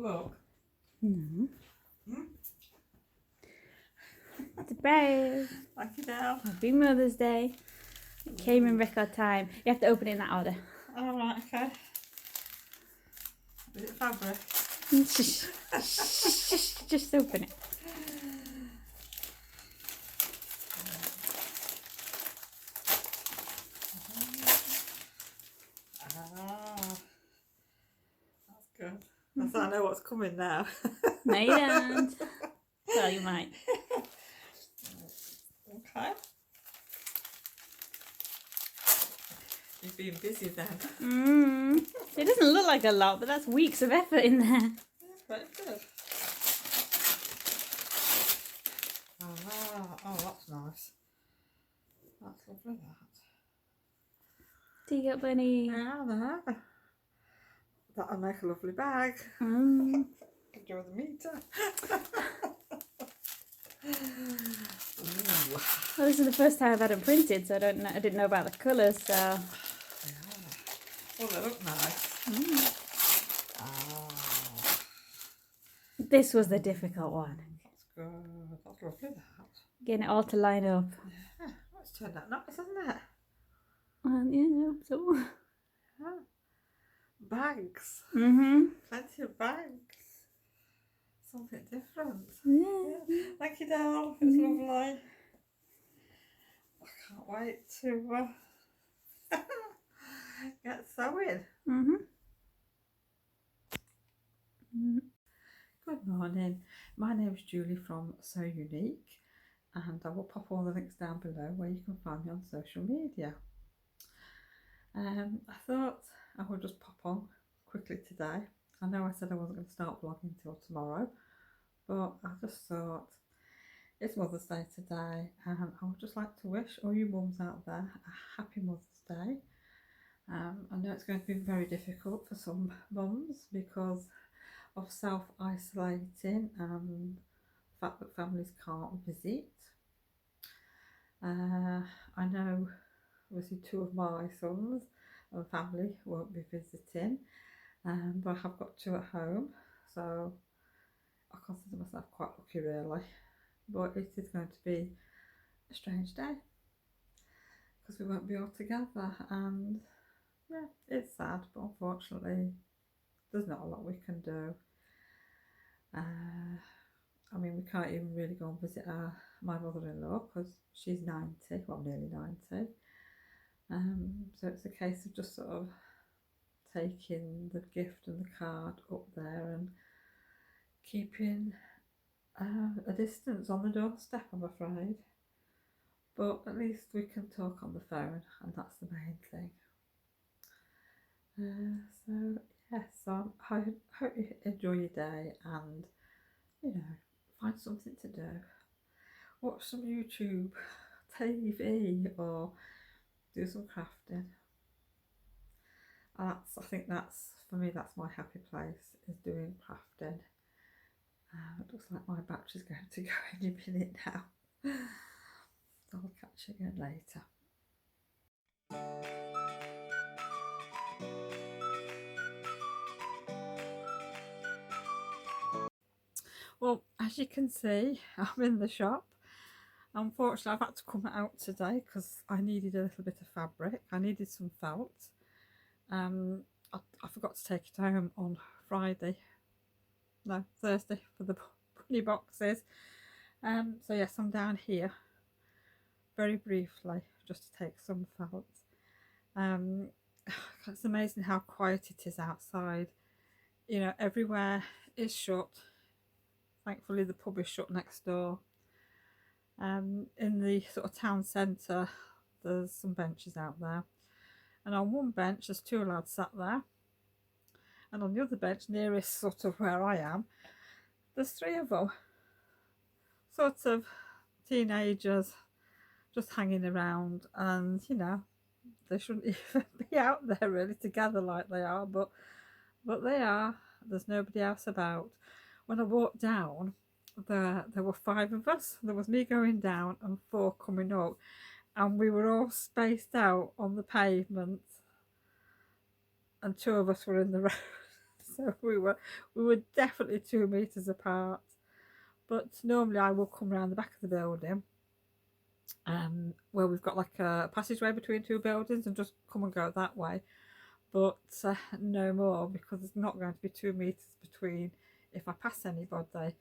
look. No. Hmm? Surprise! Thank you, Dale. Happy Mother's Day. It came in record time. You have to open it in that order. Alright, okay. Is it fabric? Just open it. Ah, that's good. That's I know what's coming now. No, you don't. Well, you might. Okay. You've been busy then. It doesn't look like a lot, but that's weeks of effort in there. Yeah, very good. Oh, that's nice. That's lovely, that. Teacup bunny. Yeah, there. That'll make a lovely bag. Enjoy the meter. Ooh. Well, this is the first time I've had them printed, so I didn't know about the colours, so. Yeah. Oh, they look nice. Ah, This was the difficult one. that's good. That's lovely, that. Getting it all to line up. Yeah, well, it's turned out nice, hasn't it? Yeah, so. Yeah. Bags. Plenty of bags. Something different. Yeah. Thank you, Dale. It's lovely. I can't wait to get sewing. Good morning. My name is Julie from Salessewunique, and I will pop all the links down below where you can find me on social media. I thought I would just pop on quickly today. I know I said I wasn't going to start vlogging till tomorrow, but I just thought it's Mother's Day today, and I would just like to wish all you mums out there a happy Mother's Day. I know it's going to be very difficult for some mums because of self-isolating and the fact that families can't visit. I know obviously two of my sons and family won't be visiting, but I have got two at home, so I consider myself quite lucky really. But it is going to be a strange day because we won't be all together, and yeah, it's sad, but unfortunately there's not a lot we can do. I mean, we can't even really go and visit my mother-in-law because she's 90, well nearly 90. So it's a case of just sort of taking the gift and the card up there and keeping a distance on the doorstep, I'm afraid. But at least we can talk on the phone, and that's the main thing. So yes, so I hope you enjoy your day and, you know, find something to do. Watch some YouTube, TV, or do some crafting. I think that's, for me, that's my happy place, is doing crafting. It looks like my battery's going to go any minute now. So I'll catch you again later. Well, as you can see, I'm in the shop. Unfortunately, I've had to come out today because I needed a little bit of fabric. I needed some felt. I forgot to take it home on Thursday for the bunny boxes. So yes, I'm down here very briefly just to take some felt. It's amazing how quiet it is outside. You know, everywhere is shut. Thankfully the pub is shut next door. In the sort of town centre there's some benches out there, and on one bench there's two lads sat there, and on the other bench nearest sort of where I am there's three of them, sort of teenagers just hanging around, and you know, they shouldn't even be out there really together like they are, but they are. There's nobody else about. When I walked down, there were five of us. There was me going down and four coming up, and we were all spaced out on the pavement, and two of us were in the road. So we were definitely 2 meters apart. But normally I will come around the back of the building, where we've got like a passageway between two buildings, and just come and go that way. But no more, because there's not going to be 2 meters between if I pass anybody.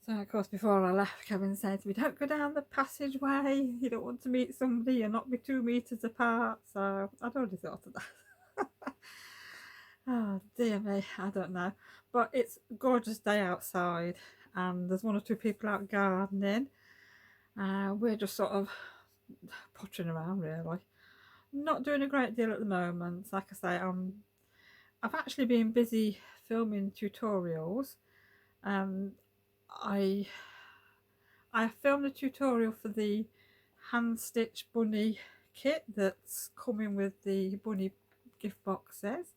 So of course before I left, Kevin said to me, don't go down the passageway, you don't want to meet somebody, you'll not be 2 meters apart. So I'd already thought of that. Oh dear me, I don't know. But it's a gorgeous day outside, and there's one or two people out gardening. We're just sort of pottering around really. Not doing a great deal at the moment. Like I say, I've actually been busy filming tutorials. I filmed a tutorial for the hand stitch bunny kit that's coming with the bunny gift boxes.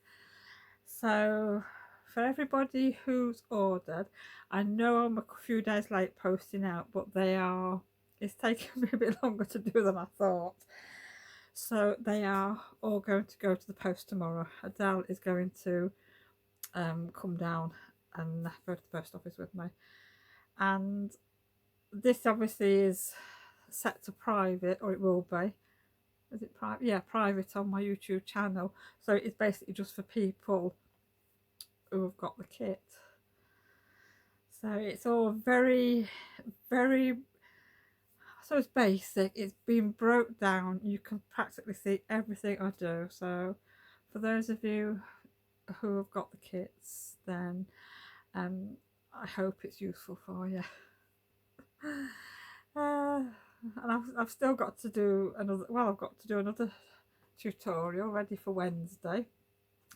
So for everybody who's ordered, I know I'm a few days late posting out, but it's taking me a bit longer to do than I thought. So they are all going to go to the post tomorrow. Adele is going to come down and go to the post office with me. And this obviously is set to private, or it will be. Is it private? Yeah, private on my YouTube channel. So it's basically just for people who have got the kit. So it's all very, very, so it's basic. It's been broke down. You can practically see everything I do. So for those of you who have got the kits, then I hope it's useful for you. And I've still got to do another, well, I've got to do another tutorial ready for Wednesday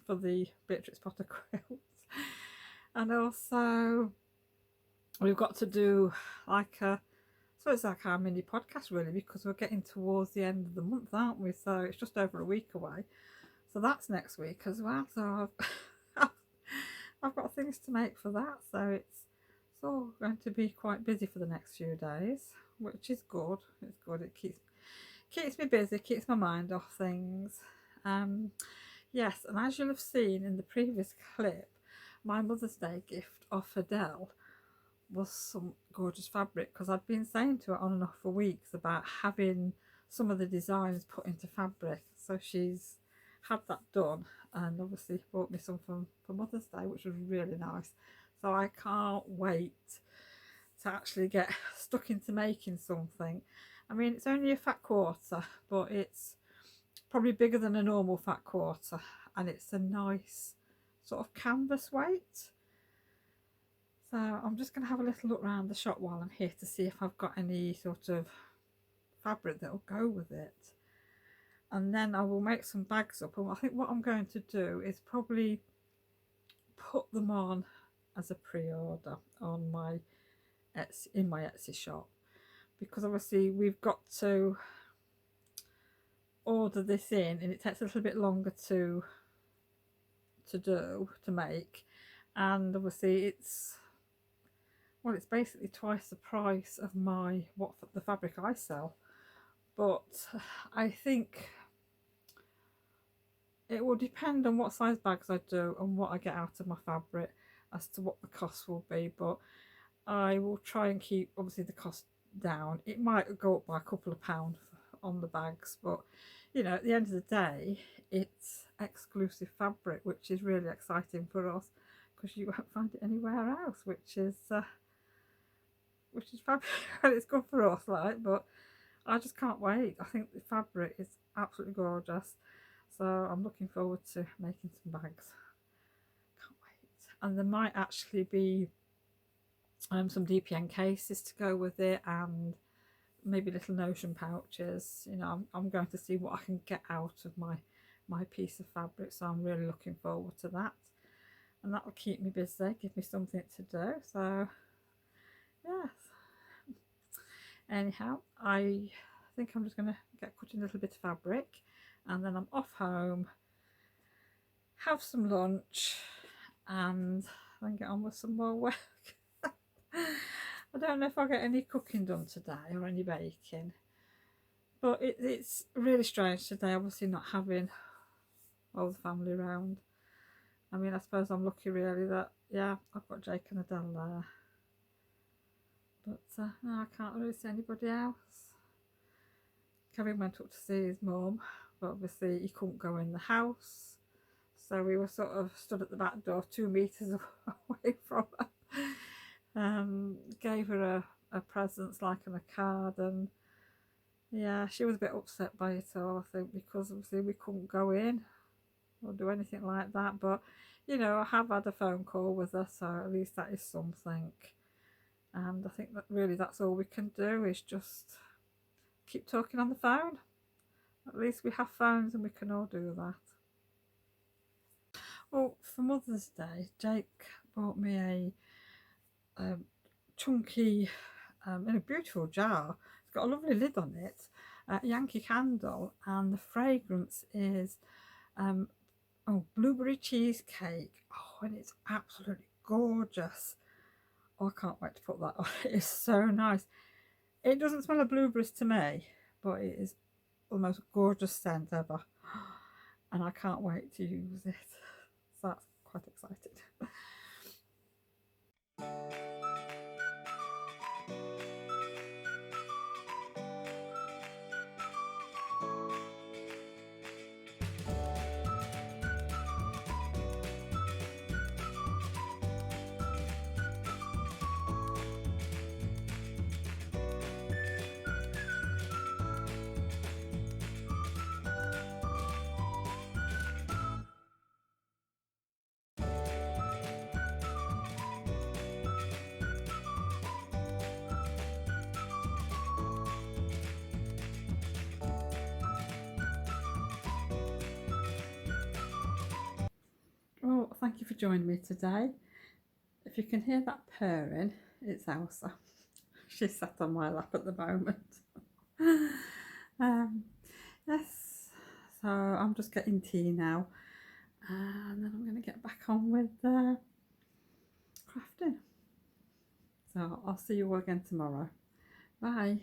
for the Beatrix Potter quilts. And also we've got to do like so it's like our mini podcast really, because we're getting towards the end of the month, aren't we? So it's just over a week away. So that's next week as well. So I've got things to make for that. So it's all going to be quite busy for the next few days, which is good. It's good. It keeps me busy, keeps my mind off things. Yes, and as you'll have seen in the previous clip, my Mother's Day gift off Adele was some gorgeous fabric, because I'd been saying to her on and off for weeks about having some of the designs put into fabric. So she's had that done, and obviously bought me some for Mother's Day, which was really nice. So I can't wait to actually get stuck into making something. I mean, it's only a fat quarter, but it's probably bigger than a normal fat quarter, and it's a nice sort of canvas weight. So I'm just going to have a little look around the shop while I'm here to see if I've got any sort of fabric that will go with it. And then I will make some bags up. And I think what I'm going to do is probably put them on as a pre-order on my Etsy shop, because obviously we've got to order this in, and it takes a little bit longer to make, and obviously it's basically twice the price of the fabric I sell. But I think it will depend on what size bags I do and what I get out of my fabric as to what the cost will be. But I will try and keep obviously the cost down. It might go up by a couple of pounds on the bags, but you know, at the end of the day, it's exclusive fabric, which is really exciting for us, because you won't find it anywhere else, which is fabulous. It's good for us, like, but I just can't wait. I think the fabric is absolutely gorgeous, so I'm looking forward to making some bags. Can't wait. And there might actually be some DPN cases to go with it, and maybe little notion pouches. You know, I'm going to see what I can get out of my piece of fabric, so I'm really looking forward to that, and that will keep me busy, give me something to do. So yes, anyhow, I think I'm just going to get cutting a little bit of fabric, and then I'm off home, have some lunch, and then get on with some more work. I don't know if I'll get any cooking done today or any baking, but it's really strange today, obviously not having all the family around. I mean, I suppose I'm lucky really that, yeah, I've got Jake and Adele there. But no, I can't really see anybody else. Kevin went up to see his mum, but obviously he couldn't go in the house. So we were sort of stood at the back door 2 metres away from her. Gave her a presents like and a card, and yeah, she was a bit upset by it all, I think, because obviously we couldn't go in or do anything like that. But you know, I have had a phone call with her, so at least that is something. And I think that really that's all we can do is just keep talking on the phone. At least we have phones and we can all do that. Well, for Mother's Day, Jake bought me a chunky, in a beautiful jar. It's got a lovely lid on it, Yankee candle, and the fragrance is blueberry cheesecake. Oh, and it's absolutely gorgeous. Oh, I can't wait to put that on. It is so nice. It doesn't smell of blueberries to me, but it is the most gorgeous scent ever. And I can't wait to use it. So that's quite excited. Well, thank you for joining me today. If you can hear that purring, it's Elsa. She's sat on my lap at the moment. Yes, so I'm just getting tea now, and then I'm going to get back on with crafting. So I'll see you all again tomorrow. Bye.